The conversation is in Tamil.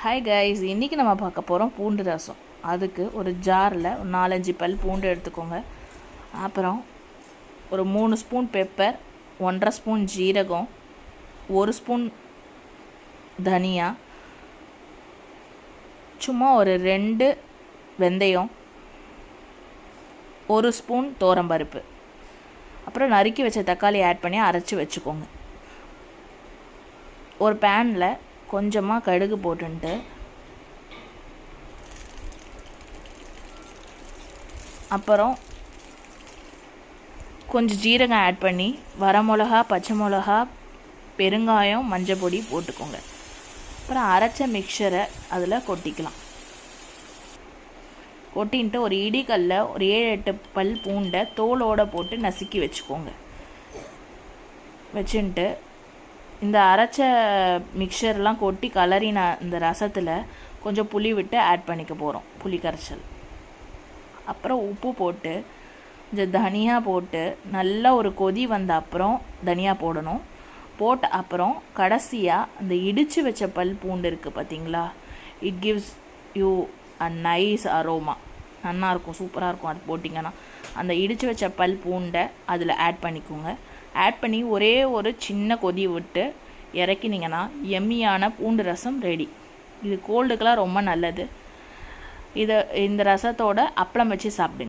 ஹாய் கைஸ், இன்றைக்கி நம்ம பார்க்க போகிறோம் பூண்டு ரசம். அதுக்கு ஒரு ஜாரில் ஒரு 4-5 பல் பூண்டு எடுத்துக்கோங்க. அப்புறம் ஒரு 3 ஸ்பூன் பெப்பர், 1.5 ஸ்பூன் ஜீரகம், 1 ஸ்பூன் தனியா, சும்மா ஒரு 2 வெந்தயம், 1 ஸ்பூன் தோரம்பருப்பு, அப்புறம் நறுக்கி வச்ச தக்காளி ஆட் பண்ணி அரைச்சி வச்சுக்கோங்க. ஒரு பேனில் கொஞ்சமாக கடுகு போட்டுன்ட்டு அப்புறம் கொஞ்சம் ஜீரகம் ஆட் பண்ணி வரமிளகா, பச்சை மிளகா, பெருங்காயம், மஞ்சள் பொடி போட்டுக்கோங்க. அப்புறம் அரைச்ச மிக்சரை அதில் கொட்டிக்கலாம். கொட்டின்ட்டு ஒரு இடிக்கல்ல ஒரு 7-8 பல் பூண்டை தோலோடு போட்டு நசுக்கி வச்சுக்கோங்க. வச்சுன்ட்டு இந்த அரைச்ச மிக்சர்லாம் கொட்டி கலரின இந்த ரசத்தில் கொஞ்சம் புளி விட்டு ஆட் பண்ணிக்க போகிறோம், புளி கரைச்சல். அப்புறம் உப்பு போட்டு இந்த தனியா போட்டு நல்லா ஒரு கொதி வந்த அப்புறம் தனியா போடணும். போட்ட அப்புறம் கடைசியாக அந்த இடித்து வச்ச பல் பூண்டு இருக்குது பார்த்தீங்களா, it gives you a nice aroma. நல்லாயிருக்கும், சூப்பராக இருக்கும். அது போட்டிங்கன்னா அந்த இடித்து வச்ச பல் பூண்டை அதில் ஆட் பண்ணிக்கோங்க. ஆட் பண்ணி ஒரே ஒரு சின்ன கொதி விட்டு இறக்கினீங்கன்னா எம்மியான பூண்டு ரசம் ரெடி. இது கோல்டுக்கெலாம் ரொம்ப நல்லது. இந்த ரசத்தோட அப்பளம் வச்சு சாப்பிடுங்க.